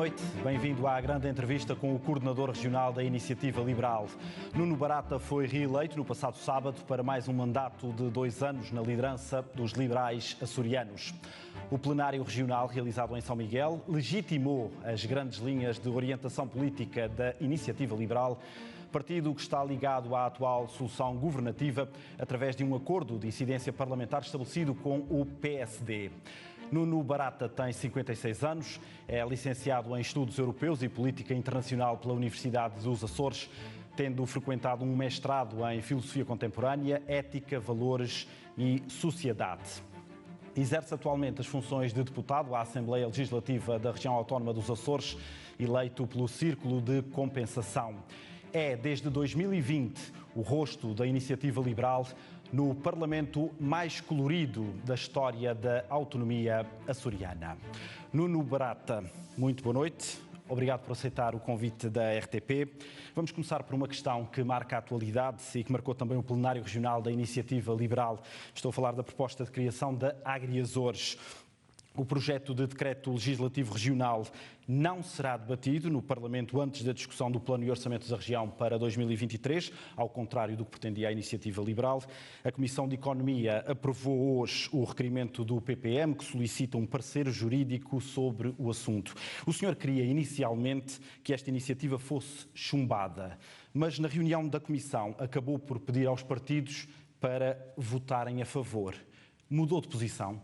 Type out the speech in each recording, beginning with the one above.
noite, bem-vindo à grande entrevista com o coordenador regional da Iniciativa Liberal. Nuno Barata foi reeleito no passado sábado para mais um mandato de 2 anos na liderança dos liberais açorianos. O plenário regional, realizado em São Miguel, legitimou as grandes linhas de orientação política da Iniciativa Liberal, partido que está ligado à atual solução governativa através de um acordo de incidência parlamentar estabelecido com o PSD. Nuno Barata tem 56 anos, é licenciado em Estudos Europeus e Política Internacional pela Universidade dos Açores, tendo frequentado um mestrado em Filosofia Contemporânea, Ética, Valores e Sociedade. Exerce atualmente as funções de deputado à Assembleia Legislativa da Região Autónoma dos Açores, eleito pelo Círculo de Compensação. É, desde 2020, o rosto da Iniciativa Liberal no Parlamento mais colorido da história da autonomia açoriana. Nuno Barata, muito boa noite. Obrigado por aceitar o convite da RTP. Vamos começar por uma questão que marca a atualidade e que marcou também o plenário regional da Iniciativa Liberal. Estou a falar da proposta de criação da Agri-Açores. O projeto de decreto legislativo regional não será debatido no Parlamento antes da discussão do Plano e Orçamento da Região para 2023, ao contrário do que pretendia a Iniciativa Liberal. A Comissão de Economia aprovou hoje o requerimento do PPM, que solicita um parecer jurídico sobre o assunto. O senhor queria inicialmente que esta iniciativa fosse chumbada, mas na reunião da Comissão acabou por pedir aos partidos para votarem a favor. Mudou de posição?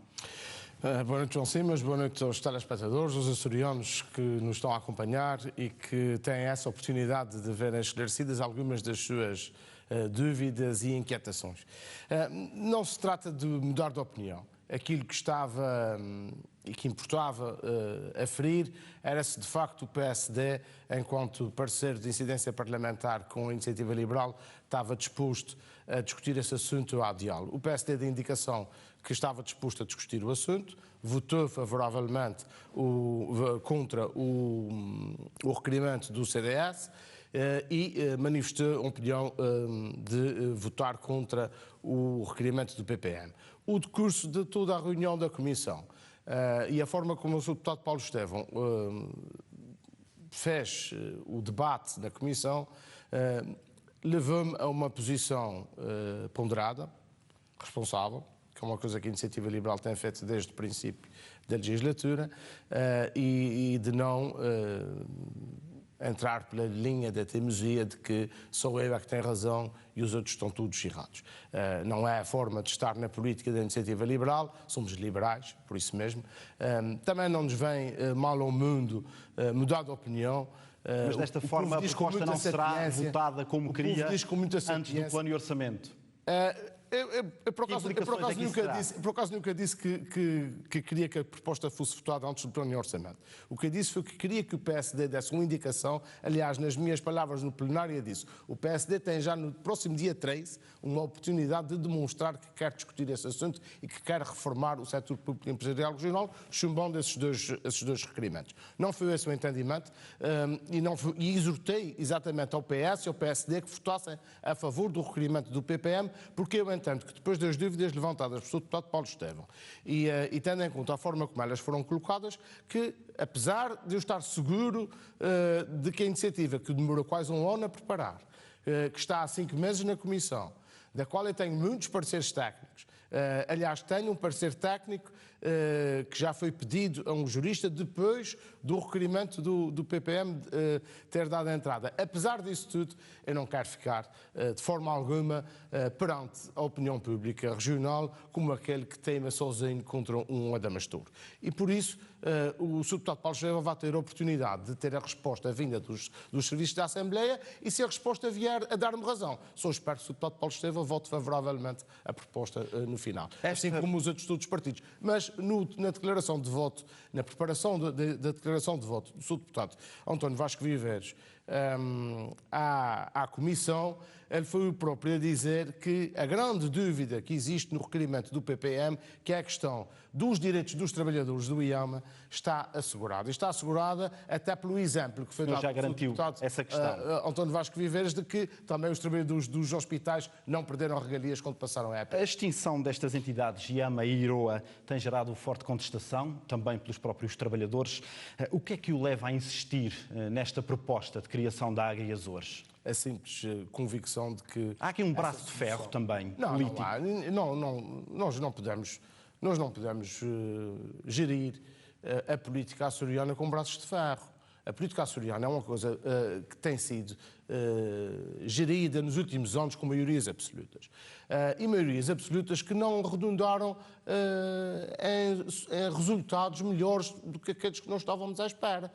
Boa noite, João Simas, boa noite aos telespectadores, aos açorianos que nos estão a acompanhar e que têm essa oportunidade de verem esclarecidas algumas das suas dúvidas e inquietações. Não se trata de mudar de opinião. Aquilo que estava e que importava aferir era se de facto o PSD, enquanto parceiro de incidência parlamentar com a Iniciativa Liberal, estava disposto a discutir esse assunto ao diálogo. O PSD deu indicação que estava disposto a discutir o assunto, votou favoravelmente contra o requerimento do CDS e manifestou a opinião de votar contra o requerimento do PPM. O decurso de toda a reunião da Comissão e a forma como o Sr. Deputado Paulo Estevão fez o debate na Comissão levou-me a uma posição ponderada, responsável, que é uma coisa que a Iniciativa Liberal tem feito desde o princípio da legislatura, e de não entrar pela linha da teimosia de que sou eu é que tenho razão e os outros estão todos errados. Não é a forma de estar na política da Iniciativa Liberal, somos liberais, por isso mesmo. Também não nos vem mal ao mundo mudar de opinião. Mas desta forma a proposta não será votada como queria antes do Plano e Orçamento? Eu por acaso nunca disse que queria que a proposta fosse votada antes do Plano e Orçamento. O que eu disse foi que queria que o PSD desse uma indicação. Aliás, nas minhas palavras no plenário eu disse: o PSD tem já no próximo dia 3 uma oportunidade de demonstrar que quer discutir esse assunto e que quer reformar o setor público empresarial regional, chumbando esses dois requerimentos. Não foi esse o entendimento e exortei exatamente ao PS e ao PSD que votassem a favor do requerimento do PPM, porque eu entendo que depois das dúvidas levantadas pelo Sr. Deputado Paulo Estevão e tendo em conta a forma como elas foram colocadas, que apesar de eu estar seguro de que a iniciativa, que demorou quase um ano a preparar, que está há 5 meses na Comissão, da qual eu tenho muitos pareceres técnicos, aliás, tenho um parecer técnico que já foi pedido a um jurista depois do requerimento do PPM ter dado a entrada. Apesar disso tudo, eu não quero ficar de forma alguma perante a opinião pública regional como aquele que teima sozinho contra um adamastor. E por isso o Sr. Deputado Paulo Estevão vai ter a oportunidade de ter a resposta vinda dos serviços da Assembleia e se a resposta vier a dar-me razão, só espero que o Sr. Deputado Paulo Estevão vote favoravelmente a proposta no final. Assim como os outros todos os partidos. Mas na declaração de voto, na preparação da declaração de voto do Sr. Deputado António Vasco Viveros, à Comissão, ele foi o próprio a dizer que a grande dúvida que existe no requerimento do PPM, que é a questão dos direitos dos trabalhadores do IAMA, está assegurada. E está assegurada até pelo exemplo que foi dado já garantiu pelo deputado essa questão. António Vasco Viveiras, de que também os trabalhadores dos hospitais não perderam regalias quando passaram a época. A extinção destas entidades, IAMA e IROA, tem gerado forte contestação, também pelos próprios trabalhadores. O que é que o leva a insistir nesta proposta de criação da Agri Açores? A simples convicção de que... Há aqui um braço de ferro também, não, político. Nós não podemos gerir a política açoriana com braços de ferro. A política açoriana é uma coisa que tem sido gerida nos últimos anos com maiorias absolutas. E maiorias absolutas que não redundaram em resultados melhores do que aqueles que nós estávamos à espera.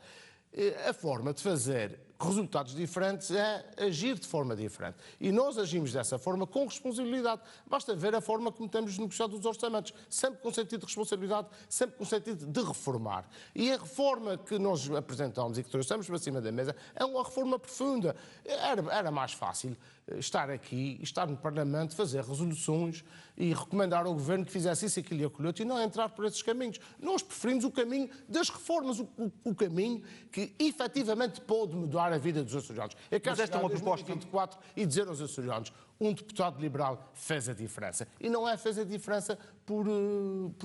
A forma de fazer resultados diferentes é agir de forma diferente. E nós agimos dessa forma com responsabilidade. Basta ver a forma como temos negociado os orçamentos, sempre com sentido de responsabilidade, sempre com sentido de reformar. E a reforma que nós apresentamos e que trouxemos para cima da mesa é uma reforma profunda. Era mais fácil estar aqui, estar no Parlamento, fazer resoluções e recomendar ao Governo que fizesse isso, aquilo e aquilo outro, e não entrar por esses caminhos. Nós preferimos o caminho das reformas, o caminho que efetivamente pode mudar a vida dos açorianos. Eu quero chegar em 2024 e dizer aos açorianos: um deputado liberal fez a diferença. E não fez a diferença por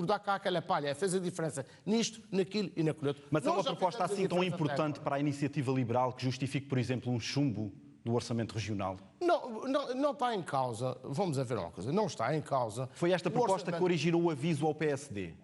dar cá aquela palha, fez a diferença nisto, naquilo e naquilo outro. Mas é uma proposta assim tão importante para a iniciativa liberal que justifique, por exemplo, um chumbo do orçamento regional? Não está em causa, vamos a ver uma coisa, não está em causa... Foi esta proposta que originou o aviso ao PSD.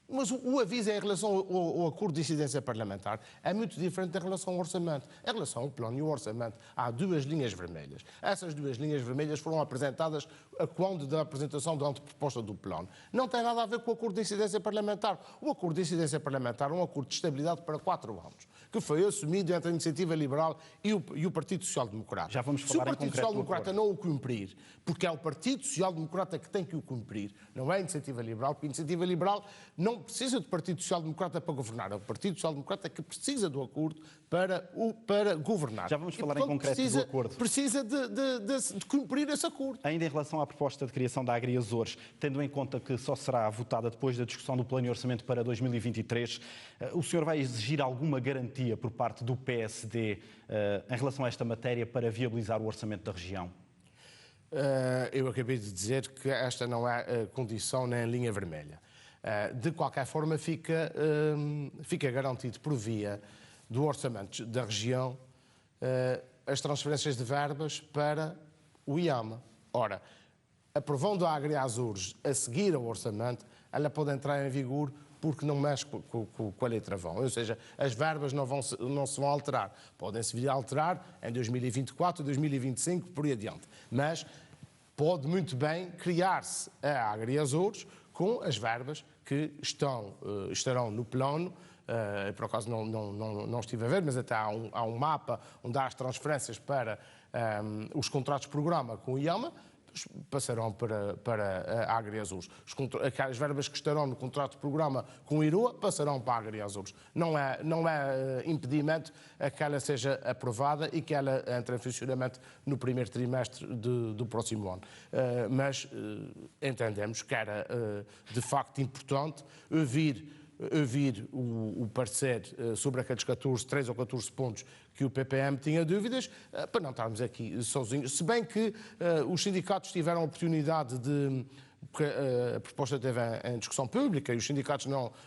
Mas o aviso em relação ao acordo de incidência parlamentar é muito diferente em relação ao orçamento. Em relação ao plano e ao orçamento, há duas linhas vermelhas. Essas duas linhas vermelhas foram apresentadas a quando da apresentação da anteproposta do plano. Não tem nada a ver com o acordo de incidência parlamentar. O acordo de incidência parlamentar é um acordo de estabilidade para 4 anos, que foi assumido entre a Iniciativa Liberal e o Partido Social Democrata. Já vamos falar Se o Partido Social Democrata não o cumprir, porque é o Partido Social Democrata que tem que o cumprir, não é a Iniciativa Liberal, porque a Iniciativa Liberal não precisa do Partido Social Democrata para governar, é o Partido Social Democrata que precisa do acordo para governar. Já vamos falar em concreto do acordo. Precisa de cumprir esse acordo. Ainda em relação à proposta de criação da Agri Açores, tendo em conta que só será votada depois da discussão do plano de orçamento para 2023, o senhor vai exigir alguma garantia por parte do PSD em relação a esta matéria para viabilizar o orçamento da região? Eu acabei de dizer que esta não é condição nem linha vermelha. De qualquer forma, fica garantido por via do orçamento da região as transferências de verbas para o IAMA. Ora, aprovando a Agri Açores a seguir ao orçamento, ela pode entrar em vigor porque não mexe com a letra vão. Ou seja, as verbas não se vão alterar. Podem-se vir a alterar em 2024, 2025, por aí adiante. Mas pode muito bem criar-se a Agri Açores com as verbas que estarão no plano. Por acaso não estive a ver, mas até há um mapa onde há as transferências para os contratos de programa com o IAMA, passarão para a Agri Açores. As verbas que estarão no contrato de programa com o IROA passarão para a Agri Açores. Não é impedimento a que ela seja aprovada e que ela entre em funcionamento no primeiro trimestre do próximo ano. Mas entendemos que era de facto importante ouvir o parecer sobre aqueles 13 ou 14 pontos que o PPM tinha dúvidas, para não estarmos aqui sozinhos. Se bem que os sindicatos tiveram a oportunidade de... Porque a proposta esteve em discussão pública e os sindicatos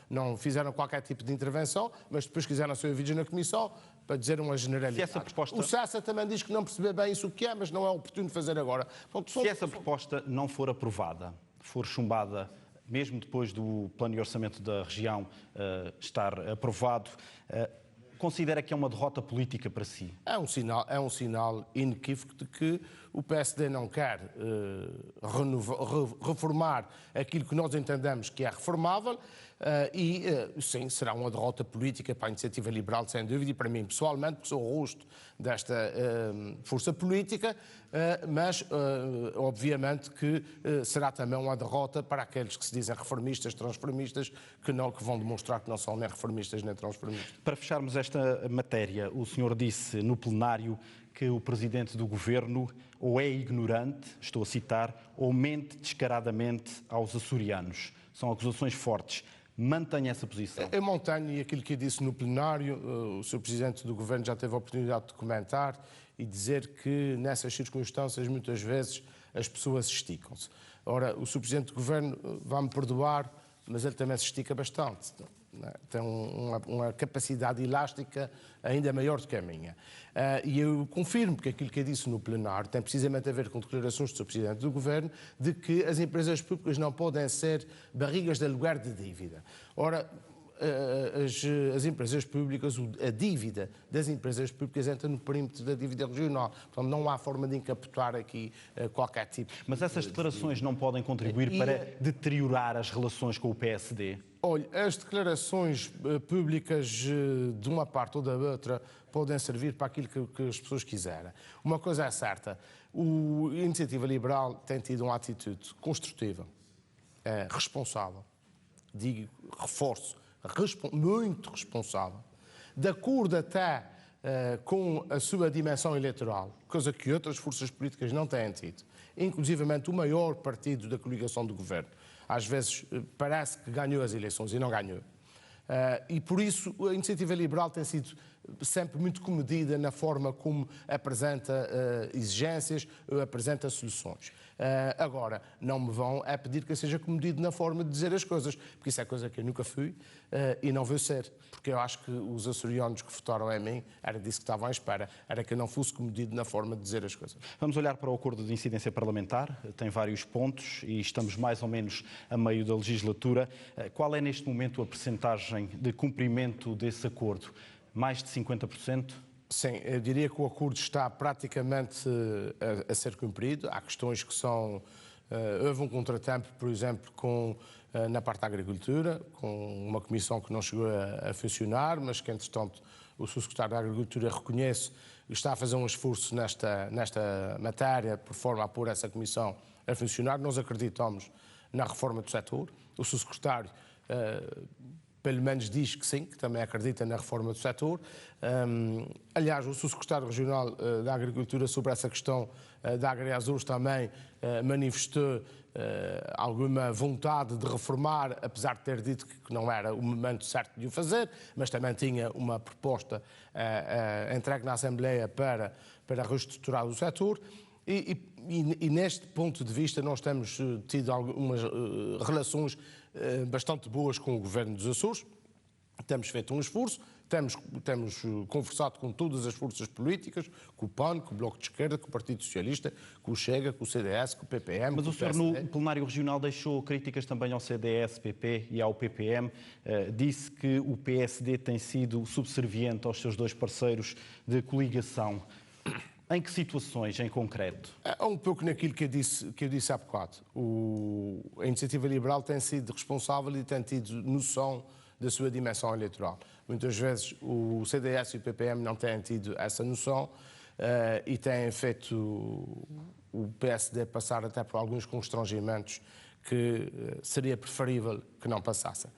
não fizeram qualquer tipo de intervenção, mas depois quiseram ser ouvidos na Comissão para dizer uma generalidade. O Cessa também diz que não percebe bem isso o que é, mas não é oportuno fazer agora. Se essa proposta não for aprovada, for chumbada, mesmo depois do plano de orçamento da região estar aprovado, considera que é uma derrota política para si? É um sinal inequívoco de que O PSD não quer reformar aquilo que nós entendemos que é reformável sim, será uma derrota política para a Iniciativa Liberal, sem dúvida, e para mim pessoalmente, porque sou o rosto desta força política, mas obviamente que será também uma derrota para aqueles que se dizem reformistas, transformistas, que vão demonstrar que não são nem reformistas nem transformistas. Para fecharmos esta matéria, o senhor disse no plenário que o presidente do governo ou é ignorante, estou a citar, ou mente descaradamente aos açorianos. São acusações fortes. Mantenha essa posição. Eu mantenho, e aquilo que eu disse no plenário, o Sr. Presidente do Governo já teve a oportunidade de comentar e dizer que nessas circunstâncias muitas vezes as pessoas esticam-se. Ora, o Sr. Presidente do Governo vai-me perdoar, mas ele também se estica bastante. Tem uma capacidade elástica ainda maior do que a minha. E eu confirmo que aquilo que eu disse no plenário tem precisamente a ver com declarações do Sr. Presidente do Governo de que as empresas públicas não podem ser barrigas de aluguer de dívida. Ora, as empresas públicas, a dívida das empresas públicas entra no perímetro da dívida regional. Portanto, não há forma de encapotar aqui qualquer tipo. Mas essas declarações não podem contribuir para deteriorar as relações com o PSD? Olha, as declarações públicas de uma parte ou da outra podem servir para aquilo que as pessoas quiserem. Uma coisa é certa, a Iniciativa Liberal tem tido uma atitude construtiva, responsável, digo, reforço, muito responsável, de acordo até com a sua dimensão eleitoral, coisa que outras forças políticas não têm tido, inclusivamente o maior partido da coligação do governo. Às vezes parece que ganhou as eleições e não ganhou. E por isso a Iniciativa Liberal tem sido sempre muito comedida na forma como apresenta exigências, apresenta soluções. Agora, não me vão pedir que eu seja comedido na forma de dizer as coisas, porque isso é coisa que eu nunca fui e não vou ser, porque eu acho que os açorianos que votaram em mim era disso que estavam à espera, era que eu não fosse comedido na forma de dizer as coisas. Vamos olhar para o acordo de incidência parlamentar, tem vários pontos e estamos mais ou menos a meio da legislatura. Qual é neste momento a percentagem de cumprimento desse acordo? Mais de 50%? Sim, eu diria que o acordo está praticamente a ser cumprido. Há questões que são... houve um contratempo, por exemplo, na parte da agricultura, com uma comissão que não chegou a funcionar, mas que, entretanto, o Subsecretário da Agricultura reconhece que está a fazer um esforço nesta matéria, por forma a pôr essa comissão a funcionar. Nós acreditamos na reforma do setor. O Subsecretário... pelo menos diz que sim, que também acredita na reforma do setor. Aliás, o Subsecretário Regional da Agricultura sobre essa questão da Agriazores também manifestou alguma vontade de reformar, apesar de ter dito que não era o momento certo de o fazer, mas também tinha uma proposta entregue na Assembleia para reestruturar o setor. E neste ponto de vista nós temos tido algumas relações bastante boas com o Governo dos Açores, temos feito um esforço, temos conversado com todas as forças políticas, com o PAN, com o Bloco de Esquerda, com o Partido Socialista, com o Chega, com o CDS, com o PPM... Mas o senhor no plenário regional deixou críticas também ao CDS, PP e ao PPM, disse que o PSD tem sido subserviente aos seus dois parceiros de coligação. Em que situações, em concreto? É um pouco naquilo que eu disse há bocado. A Iniciativa Liberal tem sido responsável e tem tido noção da sua dimensão eleitoral. Muitas vezes o CDS e o PPM não têm tido essa noção e têm feito o PSD passar até por alguns constrangimentos que seria preferível que não passassem.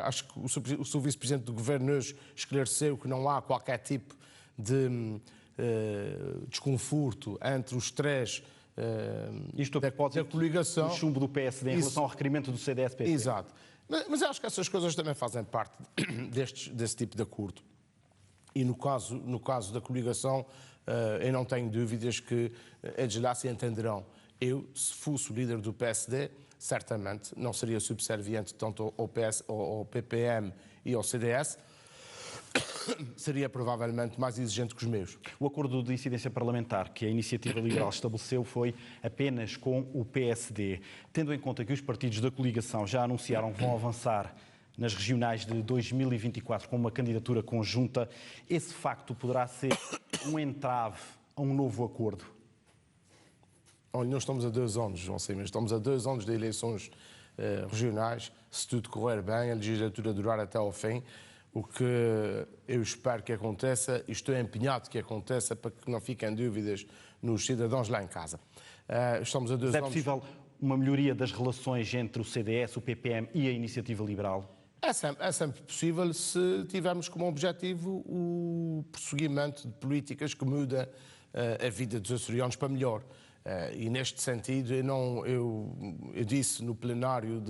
Acho que o Vice-Presidente do Governo hoje esclareceu que não há qualquer tipo de desconforto entre os três isto a propósito da coligação. Do chumbo do PSD em relação ao requerimento do CDS-PP. Exato. Mas eu acho que essas coisas também fazem parte desse tipo de acordo. E no caso da coligação, eu não tenho dúvidas que eles lá se entenderão. Eu, se fosse o líder do PSD, certamente não seria subserviente tanto ao PPM e ao CDS, seria provavelmente mais exigente que os meus. O acordo de incidência parlamentar que a Iniciativa Liberal estabeleceu foi apenas com o PSD. Tendo em conta que os partidos da coligação já anunciaram que vão avançar nas regionais de 2024 com uma candidatura conjunta, esse facto poderá ser um entrave a um novo acordo? Olha, nós estamos a 2 anos, João Simões, estamos a 2 anos de eleições regionais. Se tudo correr bem, a legislatura durar até ao fim, o que eu espero que aconteça, e estou empenhado que aconteça, para que não fiquem dúvidas nos cidadãos lá em casa. Estamos a 2 anos... É possível uma melhoria das relações entre o CDS, o PPM e a Iniciativa Liberal? É sempre possível se tivermos como objetivo o prosseguimento de políticas que mudam a vida dos açorianos para melhor. E neste sentido, eu disse no plenário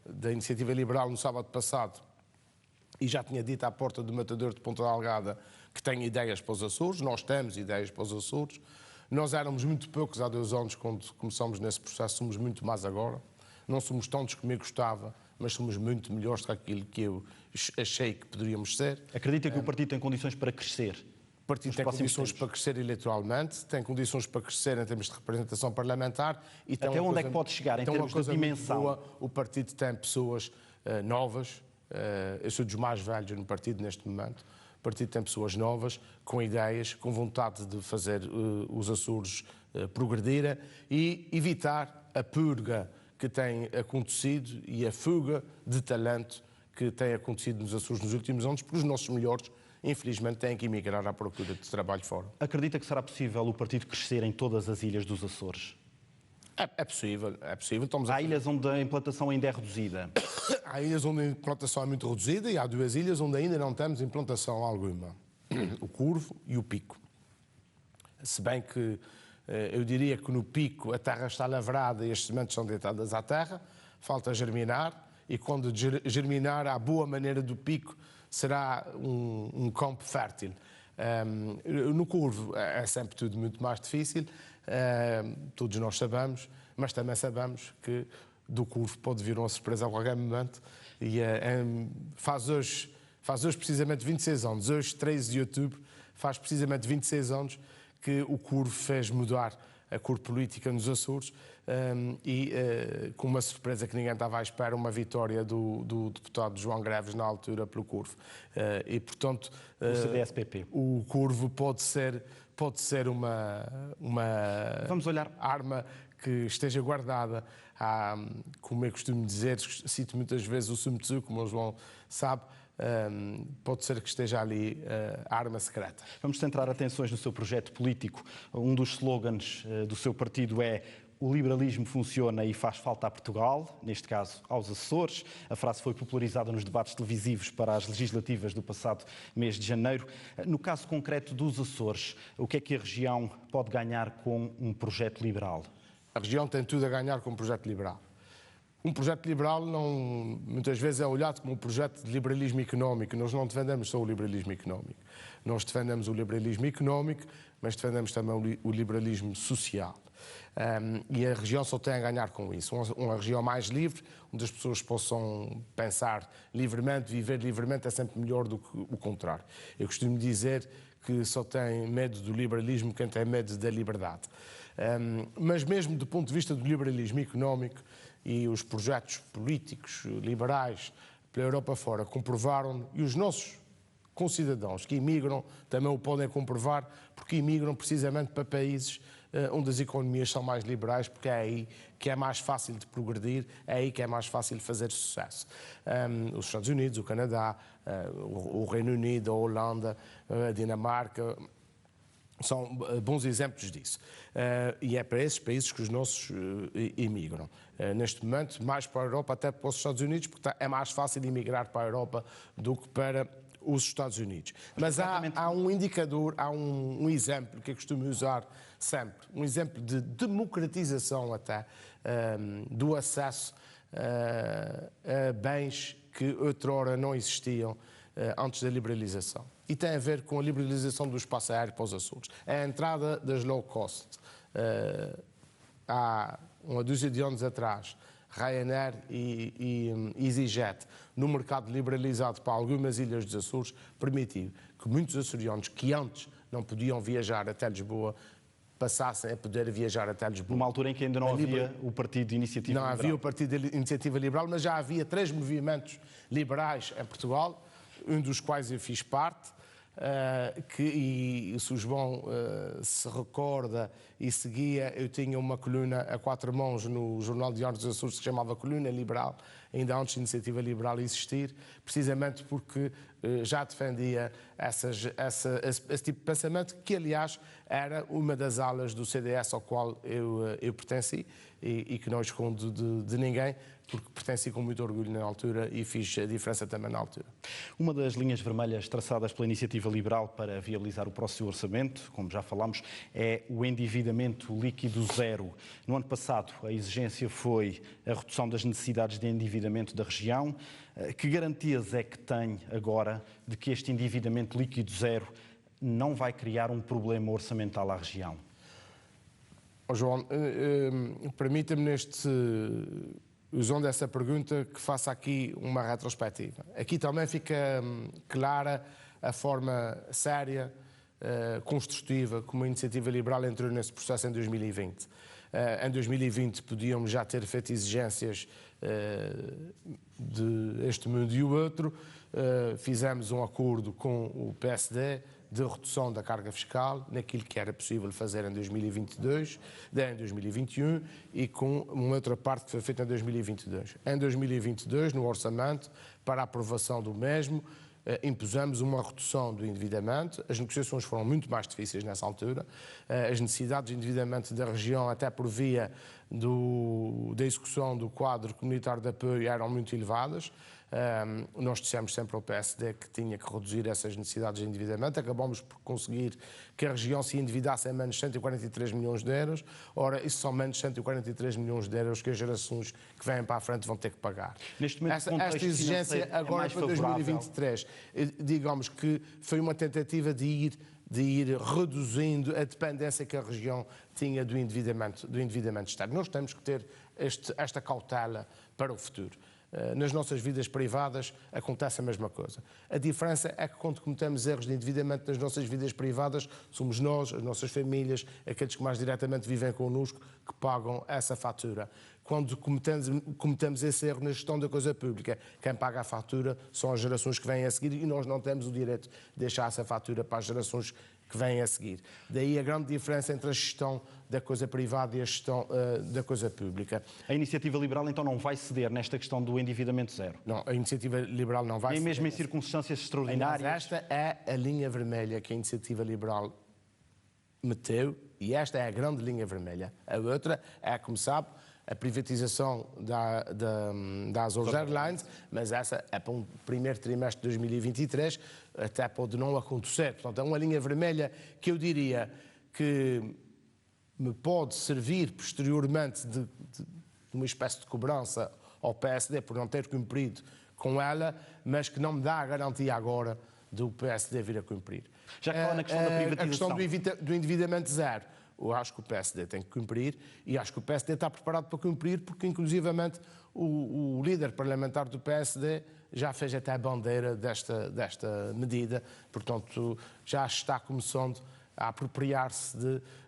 da Iniciativa Liberal no sábado passado, e já tinha dito à porta do Matador de Ponta Delgada, que tem ideias para os Açores. Nós temos ideias para os Açores. Nós éramos muito poucos há 2 anos quando começamos nesse processo, somos muito mais agora. Não somos tantos como eu gostava, mas somos muito melhores do que aquilo que eu achei que poderíamos ser. Acredita que o partido tem condições para crescer? O partido tem condições para crescer eleitoralmente, tem condições para crescer em termos de representação parlamentar. E tem até onde é que pode chegar em termos de dimensão? Boa, o partido tem pessoas novas, eu sou dos mais velhos no partido neste momento. O partido tem pessoas novas, com ideias, com vontade de fazer os Açores progredirem e evitar a purga que tem acontecido e a fuga de talento que tem acontecido nos Açores nos últimos anos, porque os nossos melhores, infelizmente, têm que emigrar à procura de trabalho fora. Acredita que será possível o partido crescer em todas as ilhas dos Açores? É possível, é possível. Há ilhas onde a implantação ainda é reduzida? Há ilhas onde a implantação é muito reduzida e há 2 ilhas onde ainda não temos implantação alguma. O Corvo e o Pico. Se bem que eu diria que no Pico a terra está lavrada e as sementes são deitadas à terra, falta germinar, e quando germinar, à boa maneira do Pico, será um campo fértil. No Corvo é sempre tudo muito mais difícil, todos nós sabemos, mas também sabemos que do Corvo pode vir uma surpresa a qualquer momento. E faz hoje precisamente 26 anos, hoje 13 de outubro, faz precisamente 26 anos que o Corvo fez mudar a cor política nos Açores com uma surpresa que ninguém estava à espera, uma vitória do deputado João Greves na altura pelo Corvo. E, portanto, o CDS-PP. O Corvo pode ser uma Vamos olhar. Arma que esteja guardada, como eu costumo dizer, cito muitas vezes o Sun Tzu, como o João sabe, pode ser que esteja ali a arma secreta. Vamos centrar atenções no seu projeto político. Um dos slogans do seu partido é: o liberalismo funciona e faz falta a Portugal, neste caso aos Açores. A frase foi popularizada nos debates televisivos para as legislativas do passado mês de janeiro. No caso concreto dos Açores, o que é que a região pode ganhar com um projeto liberal? A região tem tudo a ganhar com um projeto liberal. Um projeto liberal muitas vezes é olhado como um projeto de liberalismo económico. Nós não defendemos só o liberalismo económico. Nós defendemos o liberalismo económico, mas defendemos também o liberalismo social. E a região só tem a ganhar com isso. Uma região mais livre, onde as pessoas possam pensar livremente, viver livremente, é sempre melhor do que o contrário. Eu costumo dizer que só tem medo do liberalismo quem tem medo da liberdade. Mas mesmo do ponto de vista do liberalismo económico, e os projetos políticos liberais pela Europa fora comprovaram, e os nossos concidadãos que imigram também o podem comprovar, porque imigram precisamente para países onde as economias são mais liberais, porque é aí que é mais fácil de progredir, é aí que é mais fácil de fazer sucesso. Os Estados Unidos, o Canadá, o Reino Unido, a Holanda, a Dinamarca, são bons exemplos disso. E é para esses países que os nossos imigram. Neste momento, mais para a Europa, até para os Estados Unidos, porque é mais fácil emigrar para a Europa do que para os Estados Unidos. Mas há um indicador, há um exemplo que eu costumo usar sempre, um exemplo de democratização até do acesso a bens que outrora não existiam antes da liberalização. E tem a ver com a liberalização do espaço aéreo para os Açores. A entrada das low cost. Há uma dúzia de anos atrás, Ryanair e EasyJet, no mercado liberalizado para algumas ilhas dos Açores, permitiu que muitos açorianos que antes não podiam viajar até Lisboa passassem a poder viajar até Lisboa. Numa altura em que ainda não havia o Partido de Iniciativa Liberal. Não havia o Partido de Iniciativa Liberal, mas já havia 3 movimentos liberais em Portugal, um dos quais eu fiz parte, e se o João se recorda e seguia, eu tinha uma coluna a 4 mãos no Jornal de Diário dos Açores que se chamava Coluna Liberal, ainda antes da Iniciativa Liberal existir, precisamente porque já defendia esse tipo de pensamento, que aliás era uma das alas do CDS ao qual eu pertenci e que não escondo de ninguém, porque pertenci com muito orgulho na altura e fiz a diferença também na altura. Uma das linhas vermelhas traçadas pela Iniciativa Liberal para viabilizar o próximo orçamento, como já falámos, é o endividamento líquido zero. No ano passado, a exigência foi a redução das necessidades de endividamento da região. Que garantias é que tem agora de que este endividamento líquido zero não vai criar um problema orçamental à região? Oh, João, permita-me usando essa pergunta, que faça aqui uma retrospectiva. Aqui também fica clara a forma séria, construtiva, como a Iniciativa Liberal entrou nesse processo em 2020. Em 2020 podíamos já ter feito exigências de este mundo e o outro. Fizemos um acordo com o PSD de redução da carga fiscal, naquilo que era possível fazer em 2022, em 2021 e com uma outra parte que foi feita em 2022. Em 2022, no orçamento, para a aprovação do mesmo, impusemos uma redução do endividamento. As negociações foram muito mais difíceis nessa altura. As necessidades de endividamento da região, até por via da execução do quadro comunitário de apoio, eram muito elevadas. Nós dissemos sempre ao PSD que tinha que reduzir essas necessidades de endividamento. Acabamos por conseguir que a região se endividasse em menos 143 milhões de euros. Ora, isso são menos 143 milhões de euros que as gerações que vêm para a frente vão ter que pagar. Neste momento, esta exigência agora para 2023, digamos que foi uma tentativa de ir reduzindo a dependência que a região tinha do endividamento externo. Nós temos que ter esta cautela para o futuro. Nas nossas vidas privadas acontece a mesma coisa. A diferença é que quando cometemos erros de endividamento nas nossas vidas privadas, somos nós, as nossas famílias, aqueles que mais diretamente vivem connosco, que pagam essa fatura. Quando cometemos esse erro na gestão da coisa pública, quem paga a fatura são as gerações que vêm a seguir e nós não temos o direito de deixar essa fatura para as gerações que vêm a seguir. Daí a grande diferença entre a gestão da coisa privada e a gestão da coisa pública. A Iniciativa Liberal então não vai ceder nesta questão do endividamento zero? Não, a Iniciativa Liberal não vai ceder. Nem mesmo em circunstâncias extraordinárias? Mas esta é a linha vermelha que a Iniciativa Liberal meteu e esta é a grande linha vermelha. A outra é, como sabe, a privatização da Azores Airlines, mas essa é para um primeiro trimestre de 2023, até pode não acontecer. Portanto, é uma linha vermelha que eu diria que me pode servir posteriormente de uma espécie de cobrança ao PSD por não ter cumprido com ela, mas que não me dá a garantia agora do PSD vir a cumprir. Já que fala na questão da privatização. A questão do endividamento zero. Eu acho que o PSD tem que cumprir e acho que o PSD está preparado para cumprir porque, inclusivamente, o líder parlamentar do PSD já fez até a bandeira desta medida. Portanto, já está começando a apropriar-se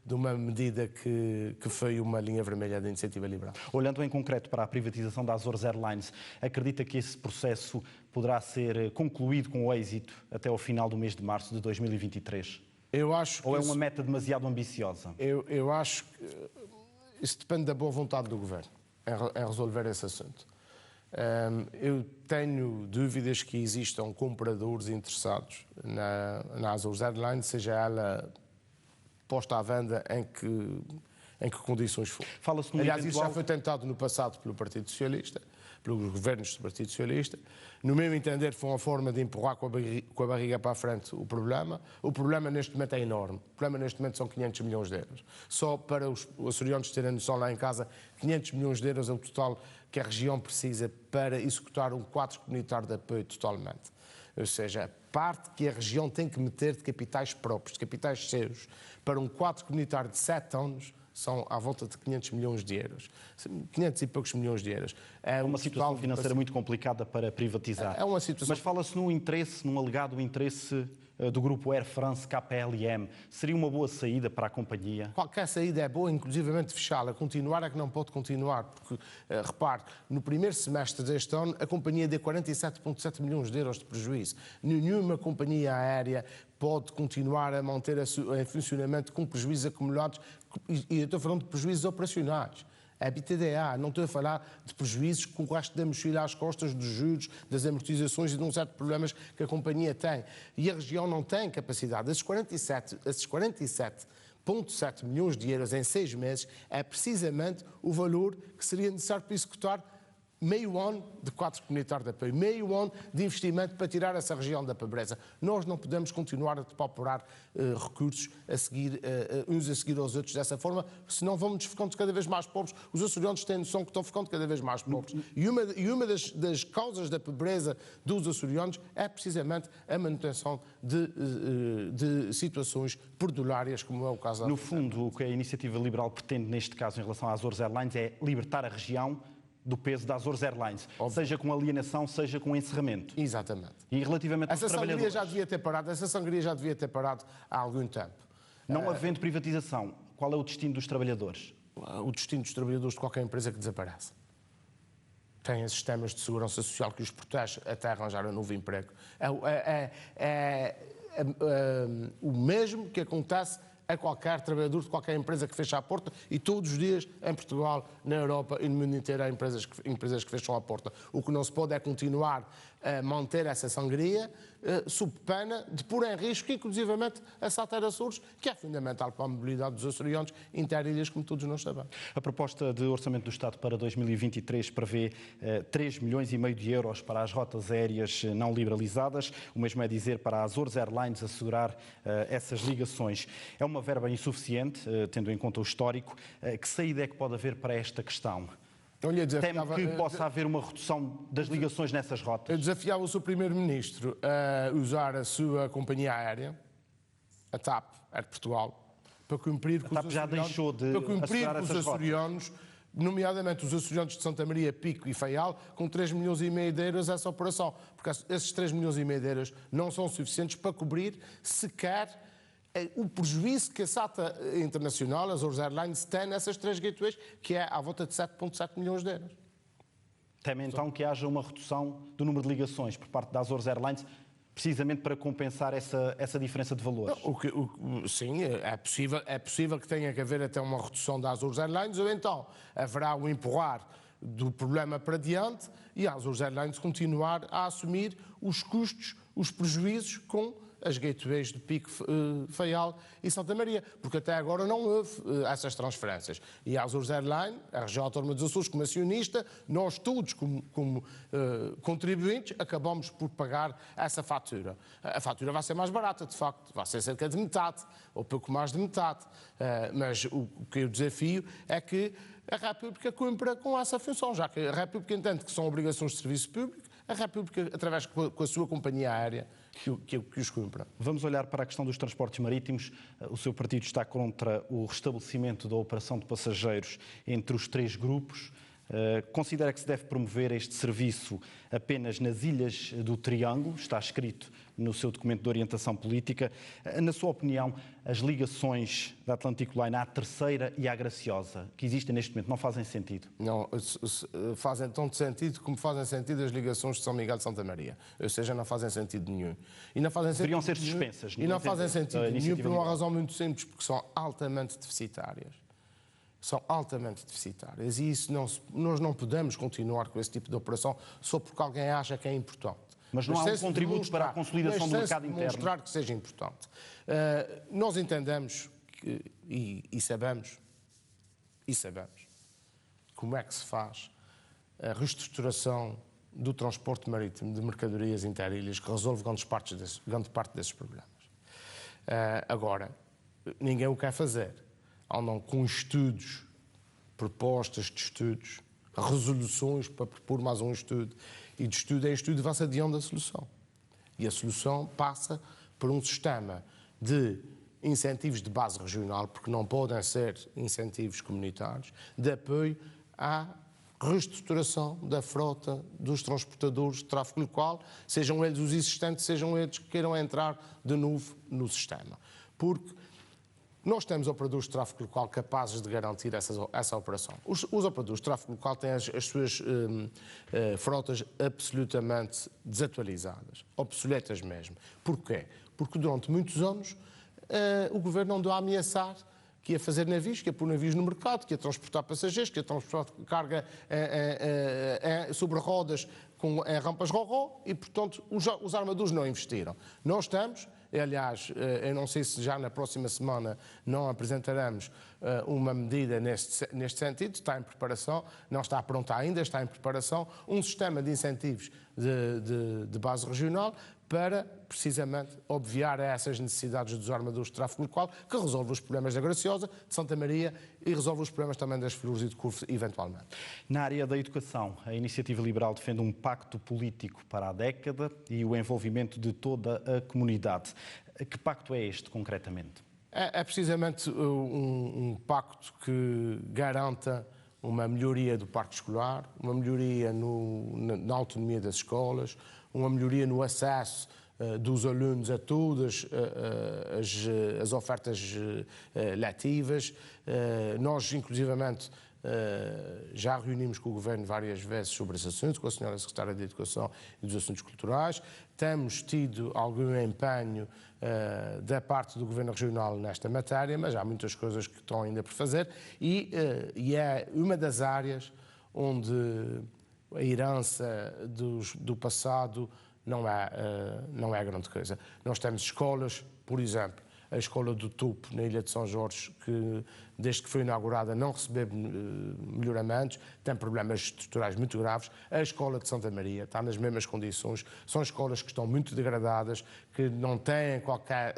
de uma medida que foi uma linha vermelha da Iniciativa Liberal. Olhando em concreto para a privatização da Azores Airlines, acredita que esse processo poderá ser concluído com êxito até ao final do mês de março de 2023? Eu acho que ou é uma meta demasiado ambiciosa? Eu acho que isso depende da boa vontade do Governo em resolver esse assunto. Eu tenho dúvidas que existam compradores interessados na Azores Airlines, seja ela posta à venda em que condições for. Aliás, isso já foi tentado no passado pelo Partido Socialista, pelos governos do Partido Socialista. No meu entender, foi uma forma de empurrar com a barriga para a frente o problema. O problema neste momento é enorme. O problema neste momento são 500 milhões de euros. Só para os açorianos terem noção lá em casa, 500 milhões de euros é o total que a região precisa para executar um quadro comunitário de apoio totalmente. Ou seja, a parte que a região tem que meter de capitais próprios, de capitais seus, para um quadro comunitário de 7 anos, são à volta de 500 milhões de euros. 500 e poucos milhões de euros. É uma situação financeira muito complicada para privatizar. É uma situação... Mas fala-se num alegado interesse do grupo Air France KLM, seria uma boa saída para a companhia? Qualquer saída é boa, inclusivamente fechá-la. Continuar é que não pode continuar, porque, repare, no primeiro semestre deste ano, a companhia deu 47,7 milhões de euros de prejuízo. Nenhuma companhia aérea pode continuar a manter em funcionamento com prejuízos acumulados, e eu estou falando de prejuízos operacionais. É EBITDA, não estou a falar de prejuízos com o resto da mochila às costas dos juros, das amortizações e de um certo problemas que a companhia tem. E a região não tem capacidade. Esses 47,7 milhões de euros em 6 meses é precisamente o valor que seria necessário para executar meio ano de quadro comunitário de apoio, meio ano de investimento para tirar essa região da pobreza. Nós não podemos continuar a depauperar recursos uns a seguir aos outros dessa forma, senão vamos ficando cada vez mais pobres. Os açorianos têm noção que estão ficando cada vez mais pobres. E uma das causas da pobreza dos açorianos é precisamente a manutenção de situações perdulárias, como é o caso da... No fundo, o que a Iniciativa Liberal pretende, neste caso, em relação às Azores Airlines, é libertar a região do peso das Azores Airlines, seja com alienação, seja com encerramento. Exatamente. E relativamente aos trabalhadores... Essa sangria já devia ter parado há algum tempo. Não havendo privatização, qual é o destino dos trabalhadores? O destino dos trabalhadores de qualquer empresa que desaparece. Têm sistemas de segurança social que os protege até arranjar um novo emprego. É o mesmo que acontece a qualquer trabalhador de qualquer empresa que fecha a porta, e todos os dias em Portugal, na Europa e no mundo inteiro há empresas que fecham a porta. O que não se pode é continuar a manter essa sangria sob pena de pôr em risco, inclusivamente, a SATA Açores, que é fundamental para a mobilidade dos açorianos interilhas, como todos nós sabemos. A proposta de Orçamento do Estado para 2023 prevê 3,5 milhões de euros para as rotas aéreas não liberalizadas, o mesmo é dizer para a Azores Airlines assegurar essas ligações. É uma verba insuficiente, tendo em conta o histórico. Que saída é que pode haver para esta questão? Teme que possa haver uma redução das ligações nessas rotas? Eu desafiava o Sr. Primeiro-Ministro a usar a sua companhia aérea, a TAP, Air Portugal, para cumprir com os açorianos, nomeadamente os açorianos de Santa Maria, Pico e Faial, com 3,5 milhões de euros essa operação. Porque esses 3,5 milhões de euros não são suficientes para cobrir sequer o prejuízo que a SATA Internacional, as Azores Airlines, tem nessas 3 gateways, que é à volta de 7,7 milhões de euros. Teme então que haja uma redução do número de ligações por parte das Azores Airlines, precisamente para compensar essa diferença de valores? Sim, é possível que tenha que haver até uma redução das Azores Airlines, ou então haverá um empurrar do problema para diante e as Azores Airlines continuar a assumir os custos, os prejuízos com as gateways de Pico, Faial e Santa Maria, porque até agora não houve essas transferências. E a Azores Airlines, a região autónoma dos Açores, como acionista, nós todos, como contribuintes, acabamos por pagar essa fatura. A fatura vai ser mais barata, de facto, vai ser cerca de metade, ou pouco mais de metade. Mas o que eu desafio é que a República cumpra com essa função, já que a República entende que são obrigações de serviço público, a República, através com a sua companhia aérea, que os cumpra. Vamos olhar para a questão dos transportes marítimos. O seu partido está contra o restabelecimento da operação de passageiros entre os 3 grupos. Considera que se deve promover este serviço apenas nas ilhas do Triângulo? Está escrito no seu documento de orientação política. Na sua opinião, as ligações da Atlantic Line à Terceira e à Graciosa, que existem neste momento, não fazem sentido? Não, fazem tanto sentido como fazem sentido as ligações de São Miguel de Santa Maria. Ou seja, não fazem sentido nenhum. E não fazem Deveriam ser suspensas. E não fazem sentido nenhum por uma razão muito simples, porque são altamente deficitárias. São altamente deficitárias e isso nós não podemos continuar com esse tipo de operação só porque alguém acha que é importante. Mas não há um contributo para a consolidação do mercado interno? Demonstrar que seja importante. Nós entendemos e sabemos como é que se faz a reestruturação do transporte marítimo de mercadorias interilhas que resolve grande parte desses problemas. Agora, ninguém o quer fazer. Andam com estudos, propostas de estudos, resoluções para propor mais um estudo. E de estudo em estudo vai-se adiando a solução. E a solução passa por um sistema de incentivos de base regional, porque não podem ser incentivos comunitários, de apoio reestruturação da frota dos transportadores de tráfego local, sejam eles os existentes, sejam eles que queiram entrar de novo no sistema. Porque nós temos operadores de tráfego local capazes de garantir essa operação. Os operadores de tráfego local têm as suas frotas absolutamente desatualizadas, obsoletas mesmo. Porquê? Porque durante muitos anos o governo andou a ameaçar que ia fazer navios, que ia pôr navios no mercado, que ia transportar passageiros, que ia transportar carga sobre rodas em rampas ro-ro e, portanto, os armadores não investiram. Nós estamos, aliás, eu não sei se já na próxima semana não apresentaremos uma medida neste sentido, está em preparação, não está pronta ainda, está em preparação, um sistema de incentivos de base regional para, precisamente, obviar a essas necessidades dos armadores de tráfego local, que resolve os problemas da Graciosa, de Santa Maria e resolve os problemas também das Flores e de Curvo, eventualmente. Na área da educação, a Iniciativa Liberal defende um pacto político para a década e o envolvimento de toda a comunidade. Que pacto é este, concretamente? É precisamente um pacto que garanta uma melhoria do parque escolar, uma melhoria na autonomia das escolas, uma melhoria no acesso dos alunos a todas as ofertas letivas. Nós, inclusivamente, já reunimos com o Governo várias vezes sobre esse assunto, com a Sra. Secretária de Educação e dos Assuntos Culturais. Temos tido algum empenho da parte do Governo Regional nesta matéria, mas há muitas coisas que estão ainda por fazer e é uma das áreas onde a herança do passado não é grande coisa. Nós temos escolas, por exemplo, a Escola do Tupo, na Ilha de São Jorge, que desde que foi inaugurada não recebeu melhoramentos, tem problemas estruturais muito graves. A Escola de Santa Maria está nas mesmas condições, são escolas que estão muito degradadas, que não têm qualquer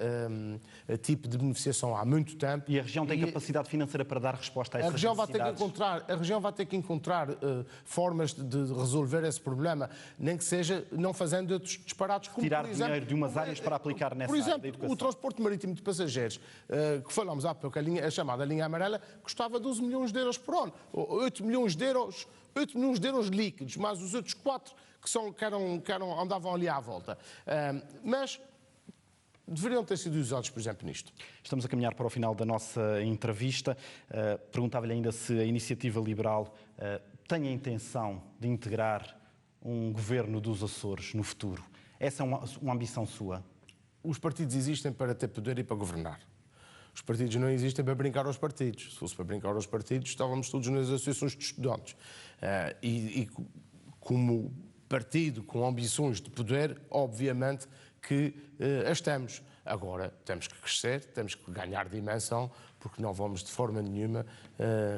tipo de beneficiação há muito tempo. E a região tem capacidade financeira para dar resposta a essas necessidades? A região vai ter que encontrar formas de resolver esse problema, nem que seja não fazendo outros disparados. Como, tirar por exemplo, dinheiro de umas áreas para aplicar nessa área da educação. Por exemplo, o transporte marítimo de passageiros, que falamos há pouco, a chamada linha amarela, custava 12 milhões de euros por ano. 8 milhões de euros líquidos, mais os outros 4 que andavam ali à volta. Mas deveriam ter sido usados, por exemplo, nisto. Estamos a caminhar para o final da nossa entrevista. Perguntava-lhe ainda se a Iniciativa Liberal tem a intenção de integrar um governo dos Açores no futuro. Essa é uma ambição sua? Os partidos existem para ter poder e para governar. Os partidos não existem para brincar aos partidos. Se fosse para brincar aos partidos, estávamos todos nas associações de estudantes. E como partido com ambições de poder, obviamente que as temos. Agora, temos que crescer, temos que ganhar dimensão, porque não vamos de forma nenhuma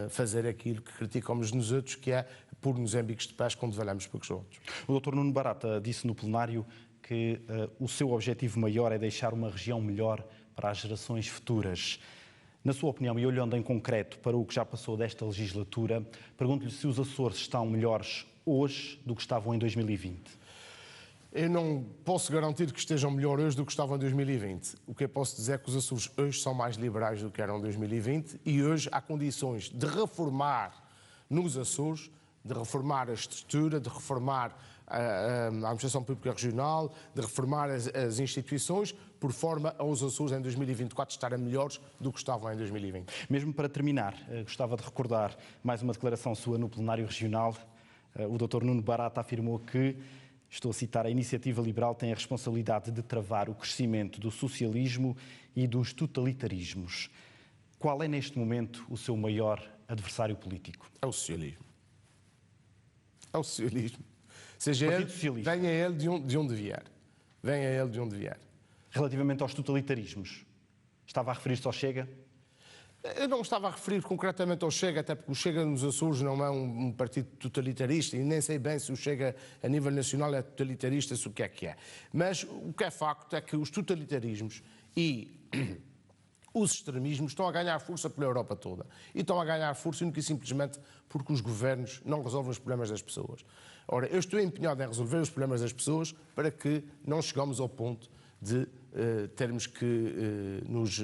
fazer aquilo que criticamos nos outros, que é pôr-nos em bicos de pés quando valhamos poucos outros. O Dr. Nuno Barata disse no plenário que o seu objetivo maior é deixar uma região melhor para as gerações futuras. Na sua opinião, e olhando em concreto para o que já passou desta legislatura, pergunto-lhe se os Açores estão melhores hoje do que estavam em 2020. Eu não posso garantir que estejam melhor hoje do que estavam em 2020. O que eu posso dizer é que os Açores hoje são mais liberais do que eram em 2020 e hoje há condições de reformar nos Açores, de reformar a estrutura, de reformar a administração pública regional, de reformar as instituições, por forma aos Açores em 2024 estarem melhores do que estavam em 2020. Mesmo para terminar, gostava de recordar mais uma declaração sua no plenário regional. O Dr. Nuno Barata afirmou que, estou a citar, a Iniciativa Liberal tem a responsabilidade de travar o crescimento do socialismo e dos totalitarismos. Qual é, neste momento, o seu maior adversário político? É o socialismo. É o socialismo. Seja ele, venha ele de onde vier. Venha ele de onde vier. Relativamente aos totalitarismos, estava a referir-se ao Chega? Eu não estava a referir concretamente ao Chega, até porque o Chega nos Açores não é um partido totalitarista e nem sei bem se o Chega a nível nacional é totalitarista, se o que é. Mas o que é facto é que os totalitarismos e os extremismos estão a ganhar força pela Europa toda. E estão a ganhar força única e simplesmente porque os governos não resolvem os problemas das pessoas. Ora, eu estou empenhado em resolver os problemas das pessoas para que não chegamos ao ponto de termos que nos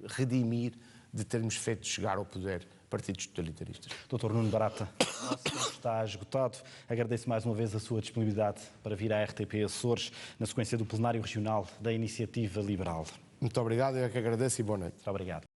redimir de termos feito chegar ao poder partidos totalitaristas. Dr. Nuno Barata, o nosso tempo está esgotado. Agradeço mais uma vez a sua disponibilidade para vir à RTP Açores, na sequência do plenário regional da Iniciativa Liberal. Muito obrigado, eu é que agradeço e boa noite. Muito obrigado.